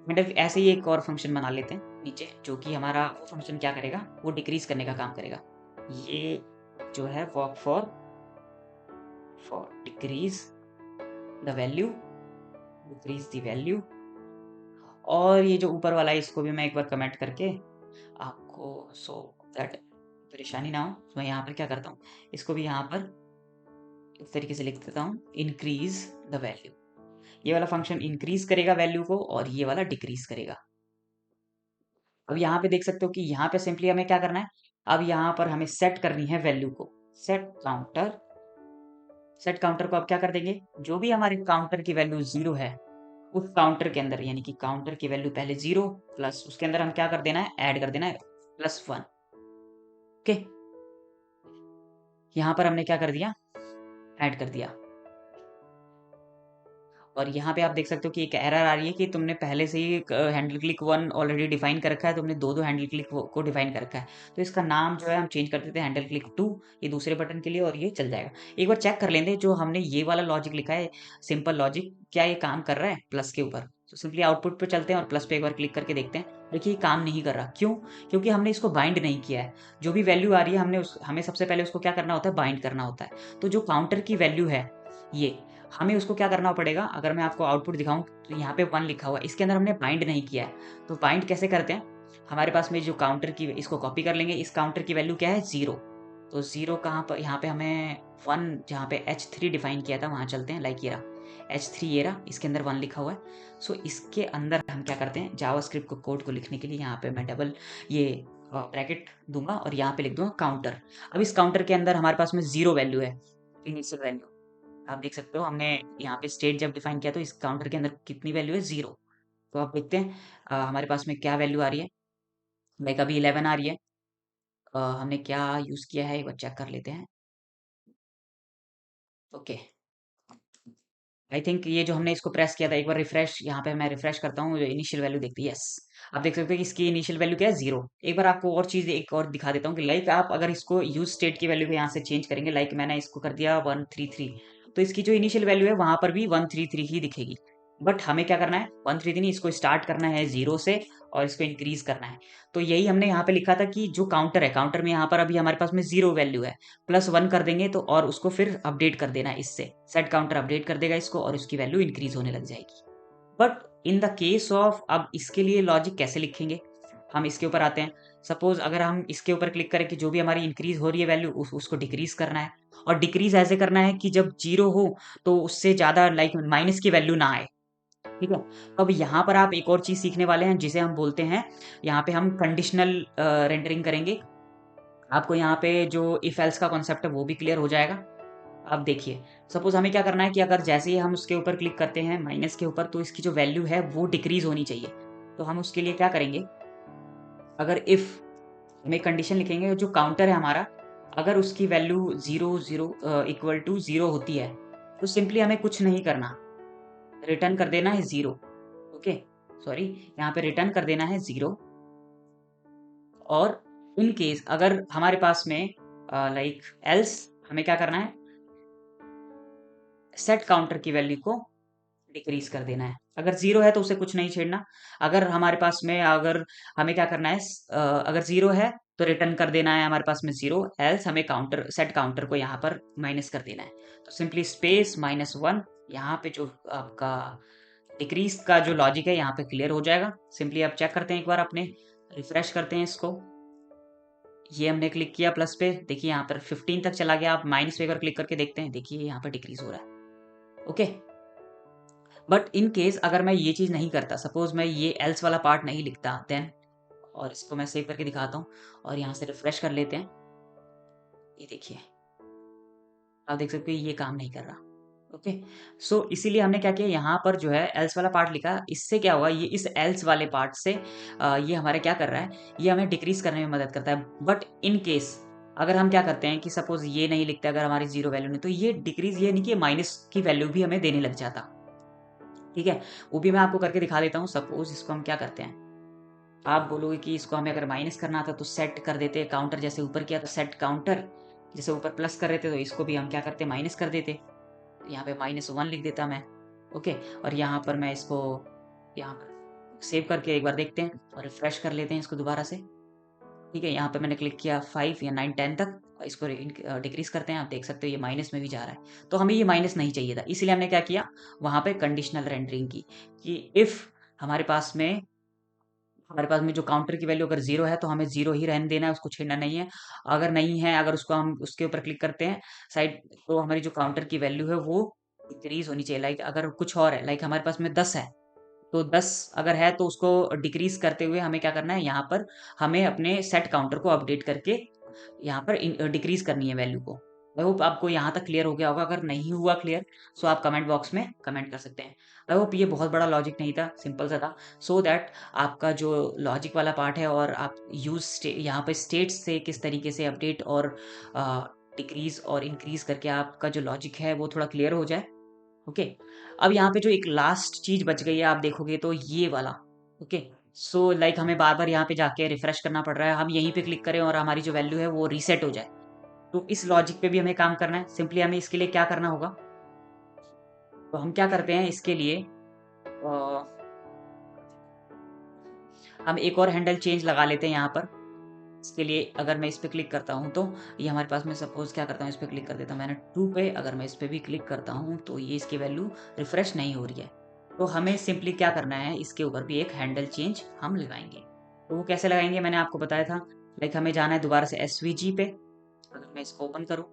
मतलब ऐसे ही एक और फंक्शन बना लेते हैं नीचे, जो कि हमारा वो फंक्शन क्या करेगा, वो डिक्रीज करने का काम करेगा। ये जो है walk for decrease the value, decrease the value. और ये जो ऊपर वाला है इसको भी मैं एक बार कमेंट करके आपको सो दैट परेशानी ना हो, तो मैं यहाँ पर क्या करता हूँ, इसको भी यहाँ पर इस तरीके से लिख देता हूँ, इंक्रीज द वैल्यू। ये वाला फंक्शन इंक्रीज करेगा वैल्यू को और ये वाला डिक्रीज करेगा। अब यहाँ पे देख सकते हो कि यहाँ पे सिंपली हमें क्या करना है, अब यहाँ पर हमें सेट करनी है वैल्यू को, सेट काउंटर। सेट काउंटर को अब क्या कर देंगे, जो भी हमारे काउंटर की वैल्यू 0 है उस काउंटर के अंदर, यानी कि काउंटर की वैल्यू पहले 0 प्लस उसके अंदर हम क्या कर देना है, ऐड कर देना है +1। ओके, यहाँ पर हमने क्या कर दिया, ऐड कर दिया। और यहाँ पे आप देख सकते हो कि एक एरर आ रही है कि तुमने पहले से ही हैंडल क्लिक 1 ऑलरेडी डिफाइन कर रखा है, तुमने दो हैंडल क्लिक को डिफाइन कर रखा है। तो इसका नाम जो है हम चेंज कर देते हैं हैंडल क्लिक 2, ये दूसरे बटन के लिए, और ये चल जाएगा। एक बार चेक कर लेंगे जो हमने ये वाला लॉजिक लिखा है, सिंपल लॉजिक, क्या ये काम कर रहा है प्लस के ऊपर। तो सिंपली आउटपुट पे चलते हैं और प्लस पे एक बार क्लिक करके देखते हैं। देखिए ये काम नहीं कर रहा, क्यों, क्योंकि हमने इसको बाइंड नहीं किया है। जो भी वैल्यू आ रही है हमें सबसे पहले उसको क्या करना होता है, बाइंड करना होता है। तो जो काउंटर की वैल्यू है ये, हमें उसको क्या करना पड़ेगा, अगर मैं आपको आउटपुट दिखाऊं तो यहाँ पे 1 लिखा हुआ है, इसके अंदर हमने बाइंड नहीं किया है। तो बाइंड कैसे करते हैं, हमारे पास में जो काउंटर की, इसको कॉपी कर लेंगे, इस काउंटर की वैल्यू क्या है, 0। तो 0 कहाँ पर, यहाँ पे हमें 1 जहाँ पे H3 डिफाइन किया था वहाँ चलते हैं। लाइक ये रहा H3, ये रहा, इसके अंदर 1 लिखा हुआ है। सो इसके अंदर हम क्या करते हैं, जावास्क्रिप्ट को कोड को लिखने के लिए यहाँ पे मैं डबल ये ब्रैकेट दूंगा और यहाँ पे लिख दूंगा काउंटर। अब इस काउंटर के अंदर हमारे पास में 0 वैल्यू है, इनिशियल वैल्यू। आप देख सकते हो हमने यहाँ पे स्टेट जब डिफाइन किया तो इस काउंटर के अंदर कितनी वैल्यू है, 0। तो आप देखते हैं हमारे पास में क्या वैल्यू आ रही है, लाइक अभी 11 आ रही है। हमने क्या यूज किया है एक बार चेक कर लेते हैं। ओके, आई थिंक ये जो हमने इसको प्रेस किया था, एक बार रिफ्रेश, यहाँ पे मैं रिफ्रेश करता हूँ, इनिशियल वैल्यू देखते हैं, यस। आप देख सकते हो कि इसकी इनिशियल वैल्यू क्या है, 0। एक बार आपको और चीज एक और दिखा देता हूँ कि लाइक आप अगर इसको यूज स्टेट की वैल्यू को यहाँ से चेंज करेंगे, लाइक मैंने इसको कर दिया 133, तो इसकी जो इनिशियल वैल्यू है वहां पर भी 133 ही दिखेगी। बट हमें क्या करना है, 133 नहीं, इसको स्टार्ट करना है 0 से और इसको इंक्रीज करना है। तो यही हमने यहाँ पे लिखा था कि जो काउंटर है, काउंटर में यहाँ पर अभी हमारे पास में 0 वैल्यू है, +1 कर देंगे तो, और उसको फिर अपडेट कर देना है इससे, सेट काउंटर अपडेट कर देगा इसको और उसकी वैल्यू इंक्रीज होने लग जाएगी। But in the case of, अब इसके लिए लॉजिक कैसे लिखेंगे, हम इसके ऊपर आते हैं। सपोज अगर हम इसके ऊपर क्लिक करें कि जो भी हमारी इंक्रीज हो रही है वैल्यू उसको डिक्रीज करना है, और डिक्रीज ऐसे करना है कि जब 0 हो तो उससे ज्यादा लाइक माइनस की वैल्यू ना आए। ठीक है, तो अब यहाँ पर आप एक और चीज सीखने वाले हैं जिसे हम बोलते हैं, यहाँ पे हम कंडीशनल रेंडरिंग करेंगे। आपको यहाँ पे जो इफ एल्स का कॉन्सेप्ट है वो भी क्लियर हो जाएगा। अब देखिए, सपोज हमें क्या करना है कि अगर जैसे ही हम उसके ऊपर क्लिक करते हैं माइनस के ऊपर, तो इसकी जो वैल्यू है वो डिक्रीज होनी चाहिए। तो हम उसके लिए क्या करेंगे, अगर इफ हमें कंडीशन लिखेंगे, जो काउंटर है हमारा, अगर उसकी वैल्यू 0 इक्वल टू 0 होती है तो सिंपली हमें कुछ नहीं करना, रिटर्न कर देना है 0। ओके, सॉरी, यहाँ पे रिटर्न कर देना है 0। और इन केस अगर हमारे पास में लाइक एल्स, हमें क्या करना है, सेट काउंटर की वैल्यू को डिक्रीज कर देना है। अगर 0 है तो उसे कुछ नहीं छेड़ना। अगर हमारे पास में, अगर हमें क्या करना है, अगर 0 है तो रिटर्न कर देना है हमारे पास में 0, एल्स हमें काउंटर, सेट काउंटर को यहाँ पर माइनस कर देना है। तो सिंपली स्पेस -1, यहाँ पे जो आपका डिक्रीज का जो लॉजिक है यहाँ पे क्लियर हो जाएगा। सिंपली आप चेक करते हैं एक बार अपने, रिफ्रेश करते हैं इसको। ये हमने क्लिक किया प्लस पे, देखिए यहाँ पर 15 तक चला गया। आप माइनस पे अगर क्लिक करके देखते हैं, देखिए यहाँ पर डिक्रीज हो रहा है। ओके, बट इन केस अगर मैं ये चीज नहीं करता, सपोज मैं ये एल्स वाला पार्ट नहीं लिखता, देन, और इसको मैं सेव करके दिखाता हूँ और यहाँ से रिफ्रेश कर लेते हैं। ये देखिए, आप देख सकते हो ये काम नहीं कर रहा। ओके, सो इसीलिए हमने क्या किया, यहाँ पर जो है एल्स वाला पार्ट लिखा। इससे क्या हुआ, ये इस एल्स वाले पार्ट से ये हमारे क्या कर रहा है, ये हमें डिक्रीज करने में मदद करता है। बट इन केस अगर हम क्या करते हैं कि सपोज ये नहीं लिखते, अगर हमारी जीरो वैल्यू नहीं, तो ये डिक्रीज, ये नहीं कि माइनस की वैल्यू भी हमें देने लग जाता। ठीक है, वो भी मैं आपको करके दिखा देता हूँ। सपोज इसको हम क्या करते हैं, आप बोलोगे कि इसको हमें अगर माइनस करना था तो सेट कर देते काउंटर, जैसे ऊपर किया तो सेट काउंटर, जैसे ऊपर प्लस कर रहे थे तो इसको भी हम क्या करते माइनस कर देते। यहाँ पे -1 लिख देता मैं। ओके, और यहाँ पर मैं इसको यहाँ पर सेव करके एक बार देखते हैं और रिफ्रेश कर लेते हैं इसको दोबारा से। ठीक है, यहाँ पे मैंने क्लिक किया 5 या 9 10 तक, और इसको डिक्रीज करते हैं। आप देख सकते हो ये माइनस में भी जा रहा है, तो हमें ये माइनस नहीं चाहिए था, इसलिए हमने क्या किया, वहां पे कंडीशनल रेंडरिंग की कि इफ हमारे पास में जो काउंटर की वैल्यू अगर जीरो है तो हमें जीरो ही रहने देना है, उसको छेड़ना नहीं है। अगर नहीं है, अगर उसको हम उसके ऊपर क्लिक करते हैं साइड, तो हमारी जो काउंटर की वैल्यू है वो डिक्रीज होनी चाहिए। लाइक अगर कुछ और है, लाइक हमारे पास में 10 है, तो 10 अगर है तो उसको डिक्रीज करते हुए हमें क्या करना है, यहाँ पर हमें अपने सेट काउंटर को अपडेट करके यहाँ पर डिक्रीज करनी है वैल्यू को। आई होप आपको यहाँ तक क्लियर हो गया होगा। अगर नहीं हुआ क्लियर, सो आप कमेंट बॉक्स में कमेंट कर सकते हैं। आई होप ये बहुत बड़ा लॉजिक नहीं था, सिंपल सा था, सो दैट आपका जो लॉजिक वाला पार्ट है और आप यूज यहाँ पे स्टेट्स से किस तरीके से अपडेट और डिक्रीज और इंक्रीज करके आपका जो लॉजिक है वो थोड़ा क्लियर हो जाए। ओके, अब यहाँ पे जो एक लास्ट चीज बच गई है, आप देखोगे तो ये वाला। ओके, सो लाइक हमें बार बार यहाँ पे जाके रिफ्रेश करना पड़ रहा है, हम यहीं पे क्लिक करें और हमारी जो वैल्यू है वो रीसेट हो जाए। तो इस लॉजिक पे भी हमें काम करना है। सिंपली हमें इसके लिए क्या करना होगा, तो हम क्या करते हैं इसके लिए, हम एक और हैंडल चेंज लगा लेते हैं यहाँ पर। इसके लिए अगर मैं इस पे क्लिक करता हूँ तो ये हमारे पास में, सपोज क्या करता हूँ, इस पे क्लिक कर देता हूँ मैंने 2 पे, अगर मैं इस पे भी क्लिक करता हूँ तो ये इसकी वैल्यू रिफ्रेश नहीं हो रही है। तो हमें सिंपली क्या करना है, इसके ऊपर भी एक हैंडल चेंज हम लगाएंगे। तो वो कैसे लगाएंगे, मैंने आपको बताया था। लाइक हमें जाना है दोबारा से एसवीजी पे। अगर मैं इसको ओपन करूँ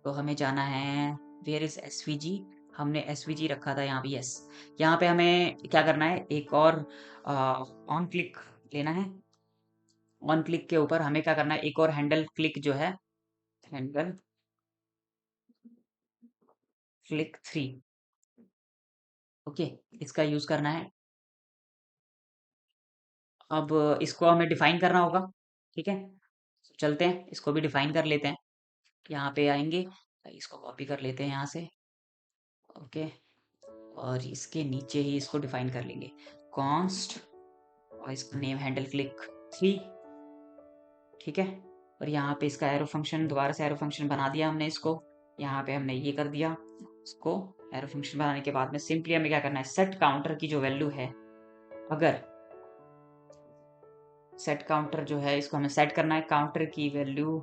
तो हमें जाना है, वेयर इज एसवीजी, हमने एसवीजी रखा था यहाँ पे, यस। यहाँ पे हमें क्या करना है, एक और ऑन क्लिक लेना है। ऑन क्लिक के ऊपर हमें क्या करना है, एक और हैंडल क्लिक जो है, हैंडल क्लिक 3। ओके, इसका यूज करना है। अब इसको हमें डिफाइन करना होगा। ठीक है, चलते हैं इसको भी डिफाइन कर लेते हैं। यहाँ पे आएंगे, इसको कॉपी कर लेते हैं यहाँ से। ओके, और इसके नीचे ही इसको डिफाइन कर लेंगे, कॉन्स्ट, और इसका नेम हैंडल क्लिक 3। ठीक है, और यहाँ पे इसका एरो फंक्शन, दोबारा से एरो फंक्शन बना दिया हमने इसको। यहाँ पे हमने ये कर दिया इसको। एरो फंक्शन बनाने के बाद में सिंपली हमें क्या करना है, सेट काउंटर की जो वैल्यू है, अगर सेट काउंटर जो है इसको हमें सेट करना है, काउंटर की वैल्यू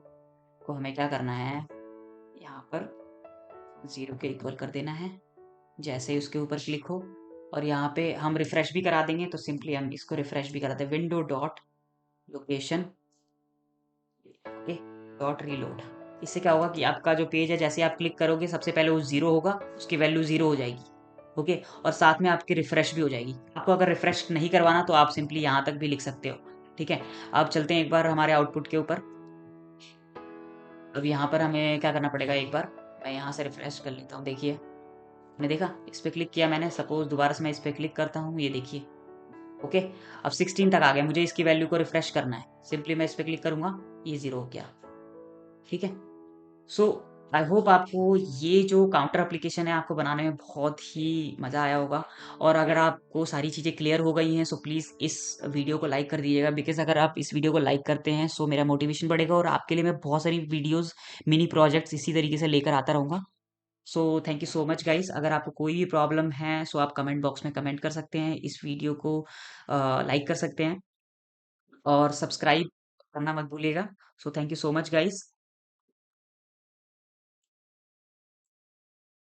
को हमें क्या करना है, यहाँ पर 0 के इक्वल कर देना है। जैसे ही उसके ऊपर क्लिक हो, और यहाँ पे हम रिफ्रेश भी करा देंगे, तो सिंपली हम इसको रिफ्रेश भी कराते हैं, window dot location dot reload. इससे क्या होगा कि आपका जो पेज है, जैसे आप क्लिक करोगे सबसे पहले वो 0 होगा, उसकी वैल्यू 0 हो जाएगी। ओके, और साथ में आपकी रिफ्रेश भी हो जाएगी। आपको अगर रिफ्रेश नहीं करवाना तो आप सिंपली यहाँ तक भी लिख सकते हो। ठीक है, अब चलते हैं एक बार हमारे आउटपुट के ऊपर। अब यहाँ पर हमें क्या करना पड़ेगा, एक बार मैं यहाँ से रिफ्रेश कर लेता हूँ। देखिए, आपने देखा, इस पे क्लिक किया मैंने, सपोज दोबारा से मैं इस पे क्लिक करता हूँ, ये देखिए। ओके, अब 16 तक आ गया, मुझे इसकी वैल्यू को रिफ्रेश करना है। सिंपली मैं इस पे क्लिक करूंगा, ये 0 हो गया। ठीक है, सो आई होप आपको ये जो काउंटर एप्लीकेशन है आपको बनाने में बहुत ही मज़ा आया होगा। और अगर आपको सारी चीज़ें क्लियर हो गई हैं, सो प्लीज़ इस वीडियो को लाइक कर दीजिएगा, बिकॉज़ अगर आप इस वीडियो को लाइक करते हैं सो मेरा मोटिवेशन बढ़ेगा, और आपके लिए मैं बहुत सारी वीडियोस, मिनी प्रोजेक्ट्स इसी तरीके से लेकर आता रहूँगा। So thank you so much guys. अगर आपको कोई भी प्रॉब्लम है सो आप कमेंट बॉक्स में कमेंट कर सकते हैं, इस वीडियो को लाइक कर सकते हैं, और सब्सक्राइब करना मत भूलिएगा। So thank you so much guys.